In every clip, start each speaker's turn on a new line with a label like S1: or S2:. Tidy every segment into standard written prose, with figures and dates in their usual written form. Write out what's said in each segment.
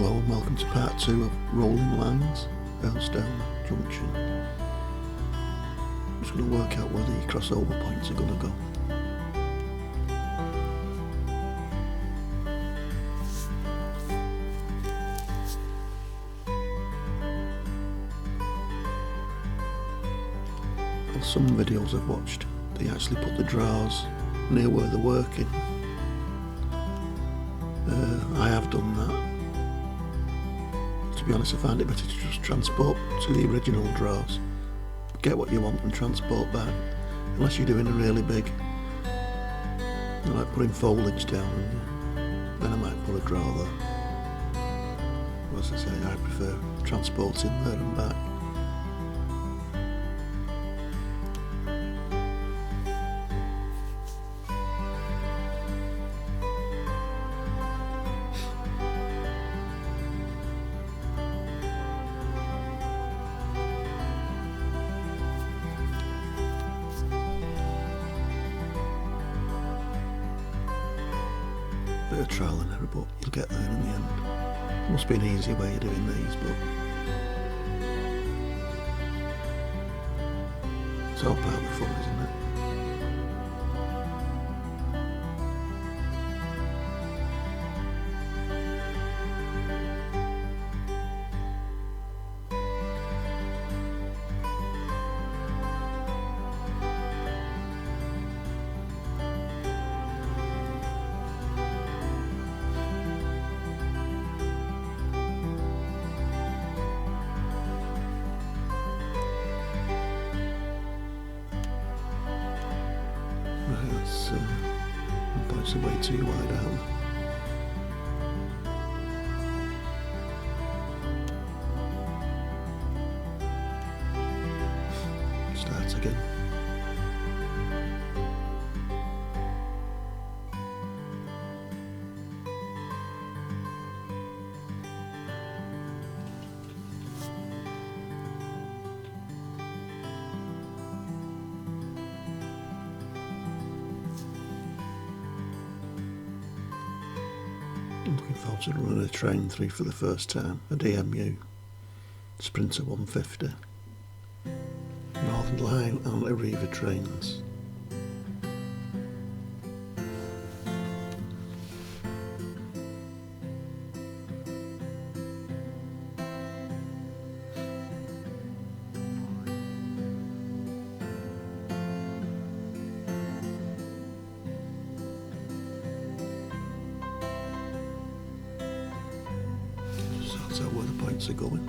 S1: Hello and welcome to part 2 of Rolling Lines, Earlstown Junction. I'm just going to work out where the crossover points are going to go. On some videos I've watched, they actually put the drawers near where they're working. I have done that. To be honest, I find it better to just transport to the original drawers, get what you want and transport back, unless you're doing a really big, like putting foliage down, then I might put a drawer there. But as I say, I prefer transporting there and back. Bit of trial and error, but you'll get there in the end. Must be an easy way of doing these, but it's all part of the fun, isn't it? That's way too wide out. Start again. I'm looking forward to running a train through for the first time, a DMU, Sprinter 150, Northern Line and Arriva trains. That's where the points are going.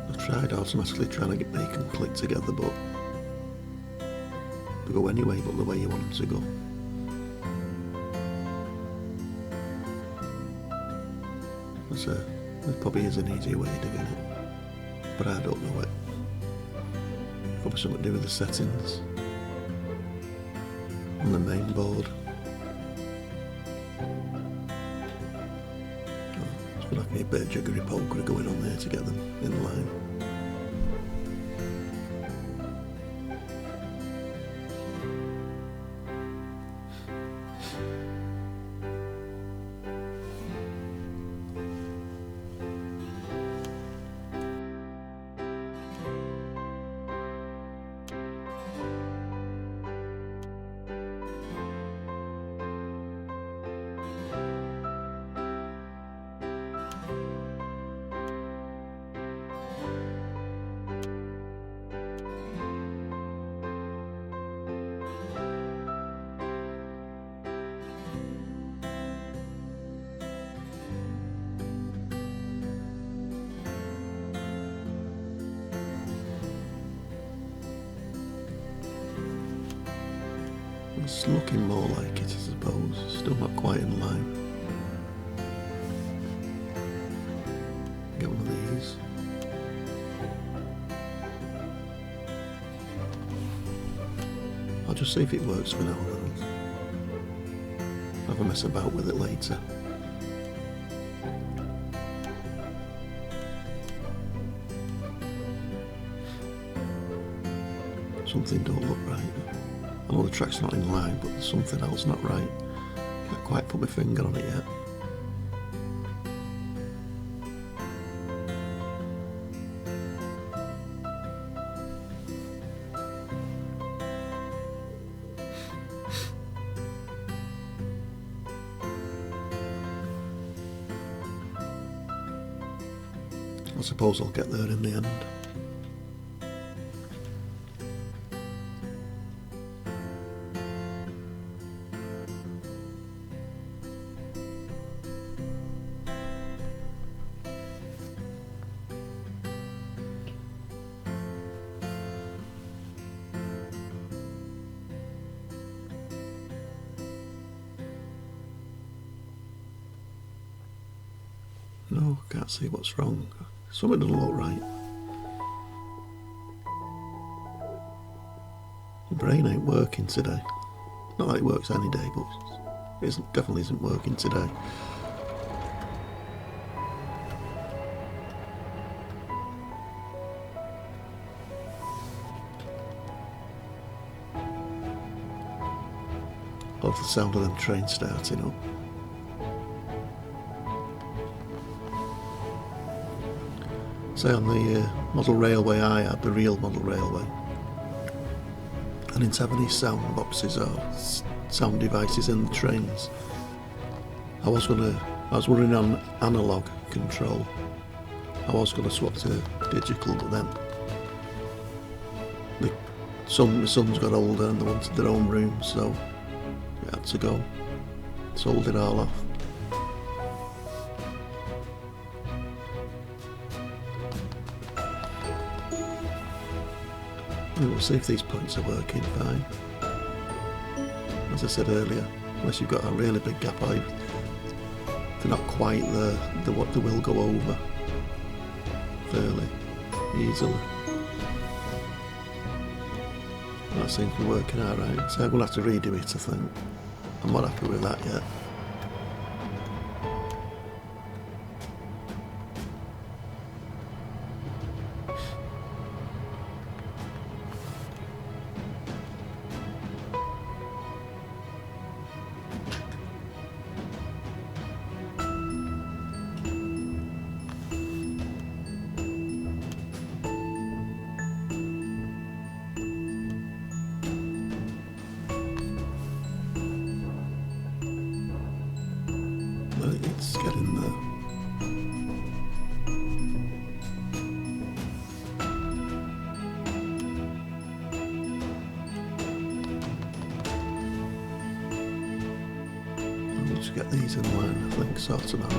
S1: I've tried automatically trying to make them click together, but they go anyway but the way you want them to go. There probably is an easier way of doing it, but I don't know it. Probably something to do with the settings on the main board. Like a bit of jiggery pokery going on there to get them in line. It's looking more like it, I suppose. Still not quite in line. Get one of these. I'll just see if it works for now and I'll have a mess about with it later. Something don't look right. I know the track's not in line, but there's something else not right. Can't quite put my finger on it yet. I suppose I'll get there in the end. No, can't see what's wrong. Something doesn't look right. My brain ain't working today. Not like it works any day, but it definitely isn't working today. Love the sound of them trains starting up. Say on the model railway I had, the real model railway, I didn't have any sound boxes or sound devices in the trains. I was running on analogue control. I was going to swap to digital, but then my sons got older and they wanted their own room, so we had to go. Sold it all off. We'll see if these points are working fine. As I said earlier, unless you've got a really big gap, they're not quite there, they will go over fairly easily. That seems to be working alright, so I'm going to have to redo it, I think. I'm not happy with that yet. It's getting there. I'll just get these in line, I think, sort them out.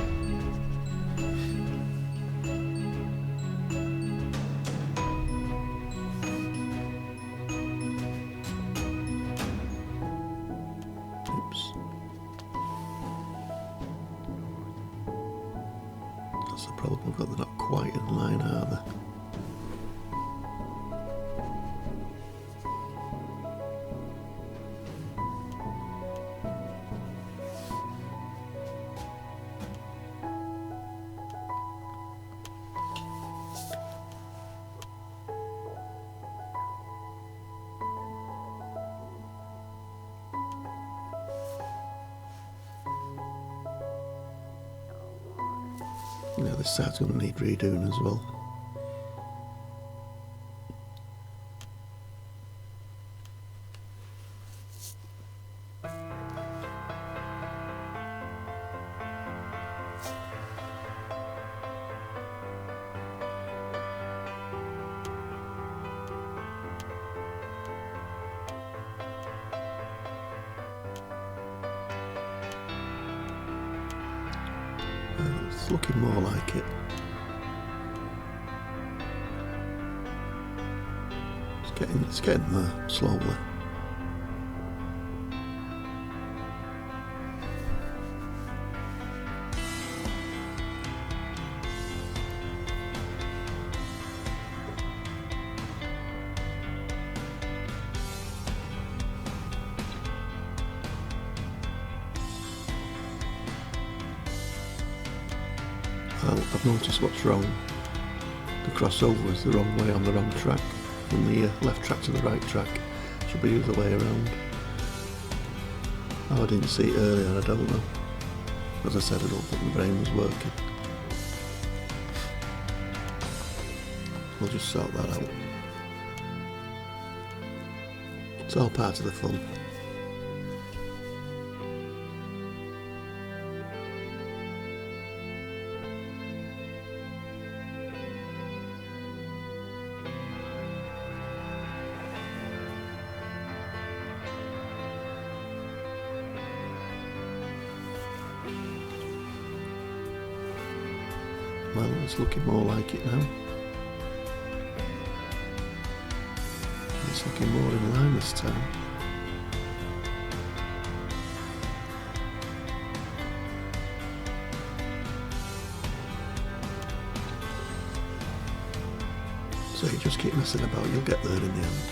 S1: That's the problem, I've got they're not quite in line, are they? Yeah, this side's going to need redoing as well. It's looking more like it. It's getting there slowly. I've noticed what's wrong. The crossover is the wrong way on the wrong track. From the left track to the right track. Should be the other way around. Oh, I didn't see it earlier, I don't know. As I said, I don't think my brain was working. We'll just sort that out. It's all part of the fun. Well, it's looking more like it now. It's looking more in Line-Earlestown. So you just keep messing about, you'll get there in the end.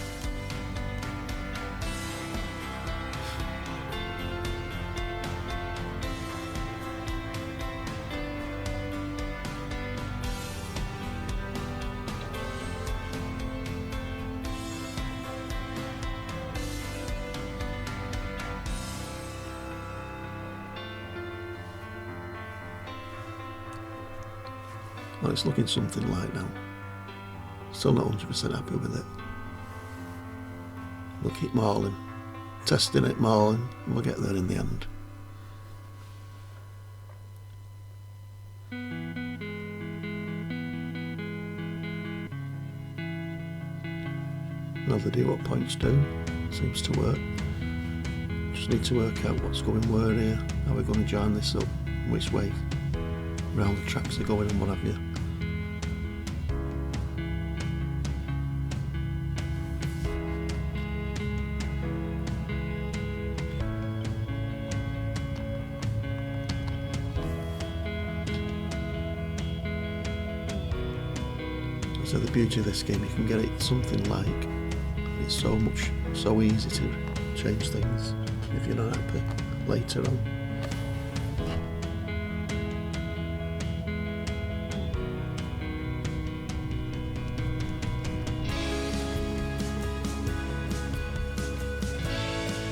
S1: Well, it's looking something like now. Still not 100% happy with it. We'll keep mauling, testing it, mauling, and we'll get there in the end. Now they do what points do, seems to work. Just need to work out what's going where here, how we're going to join this up, which way round the tracks are going and what have you. So the beauty of this game, you can get it something like, it's so easy to change things if you're not happy later on.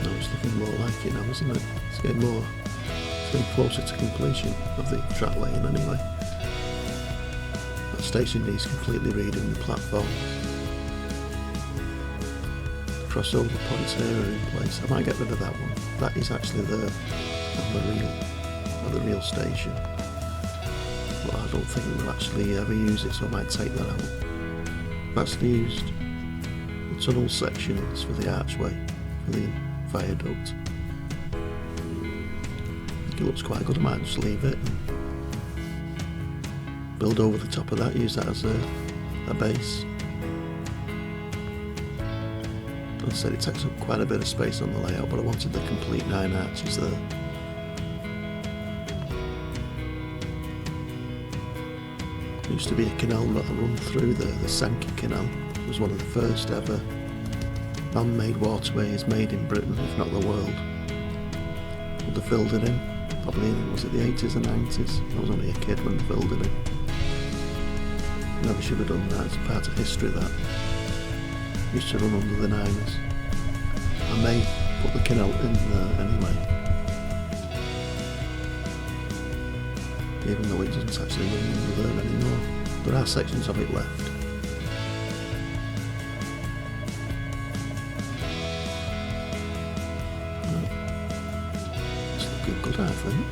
S1: Now it's looking more like it now, isn't it? It's getting closer to completion of the track lane anyway. That station needs completely redoing the platforms. The crossover points here are in place. I might get rid of that one. That is actually there on the real station. But I don't think we'll actually ever use it, so I might take that out. I've actually used the tunnel section, it's for the archway, for the viaduct. I think it looks quite good, I might just leave it and build over the top of that, use that as a base. As I said, it takes up quite a bit of space on the layout, but I wanted the complete 9 arches there. There used to be a canal that run through there, the Sankey Canal. It was one of the first ever man-made waterways made in Britain, if not the world. But they filled it in, probably was it the 80s or 90s? I was only a kid when they filled it in. Never should have done that, it's part of history that. Used to run under the Niners. I may put the canal in there anyway. Even though it doesn't actually run under there anymore. There are sections of it left. It's looking good, I think.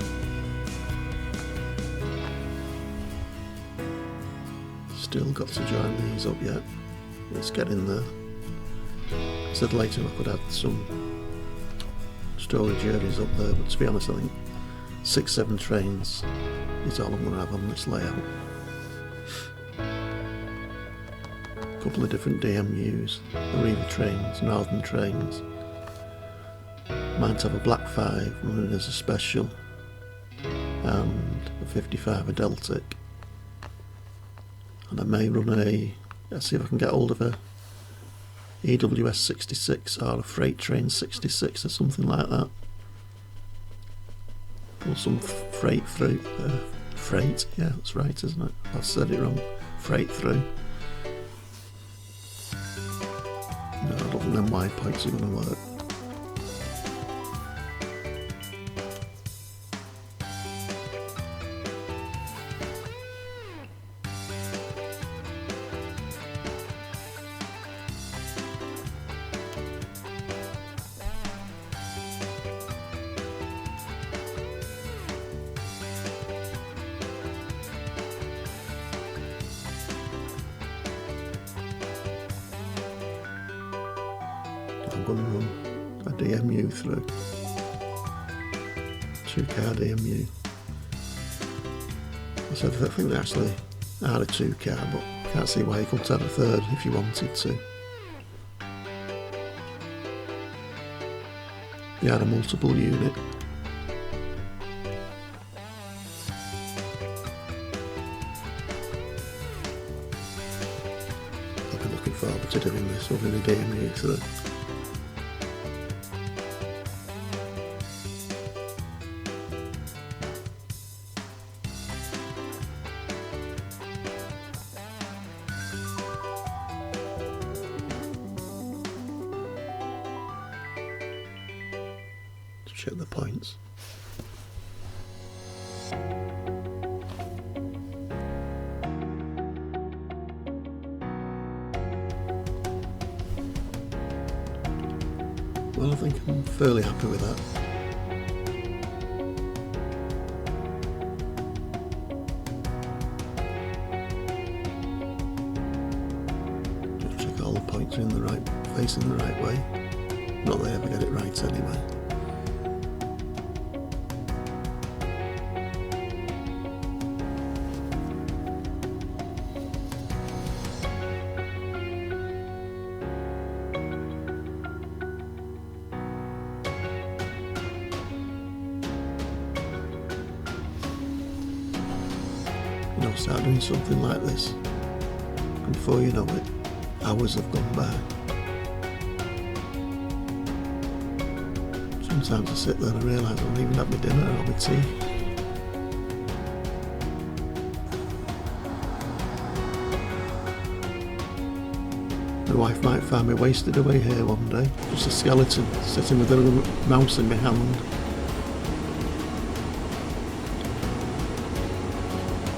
S1: Still got to join these up yet. It's getting there. I said later I could add some storage areas up there, but to be honest I think 6-7 trains is all I'm going to have on this layout. A couple of different DMUs, Arriva trains, Northern trains. Might have a Black 5 running as a special and a 55 a Deltic. And I may run let's see if I can get hold of a EWS 66 or a Freight Train 66 or something like that. Pull some freight through. Freight, yeah, that's right, isn't it? I've said it wrong. Freight through. No, I don't think them wide points are going to work. and run a DMU through. 2-car DMU. So I think they actually had a 2-car, but I can't see why you couldn't have a third if you wanted to. You had a multiple unit. I've been looking forward to doing this, running a DMU through. Check the points. Well, I think I'm fairly happy with that. Just check all the points are in the right, facing the right way. Not that I ever get it right anyway. You know, start doing something like this, and before you know it, hours have gone by. Sometimes I sit there and I realise I don't even have my dinner or my tea. My wife might find me wasted away here one day, just a skeleton sitting with a mouse in my hand.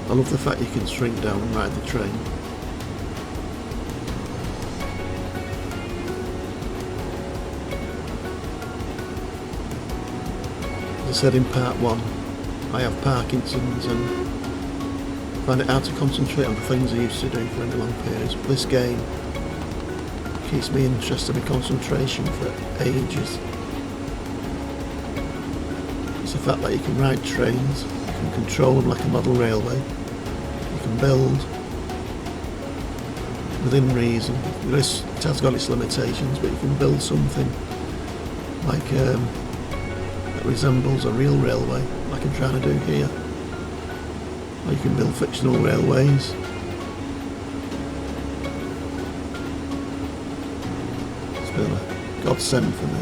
S1: I love the fact you can shrink down and ride the train. As I said in part 1, I have Parkinson's and find it hard to concentrate on the things I used to do for any long periods. But this game keeps me interested in concentration for ages. It's the fact that you can ride trains, you can control them like a model railway, you can build within reason. It has got its limitations, but you can build something like that resembles a real railway, like I'm trying to do here. Or you can build fictional railways. It's been a godsend for me.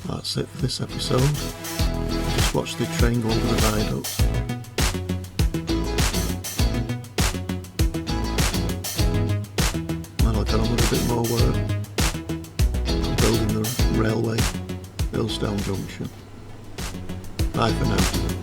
S1: That's it for this episode. Just watch the train go over the viaducts. Well, I'll get on with a bit more work. Building the railway, Earlstown Junction. Bye for now.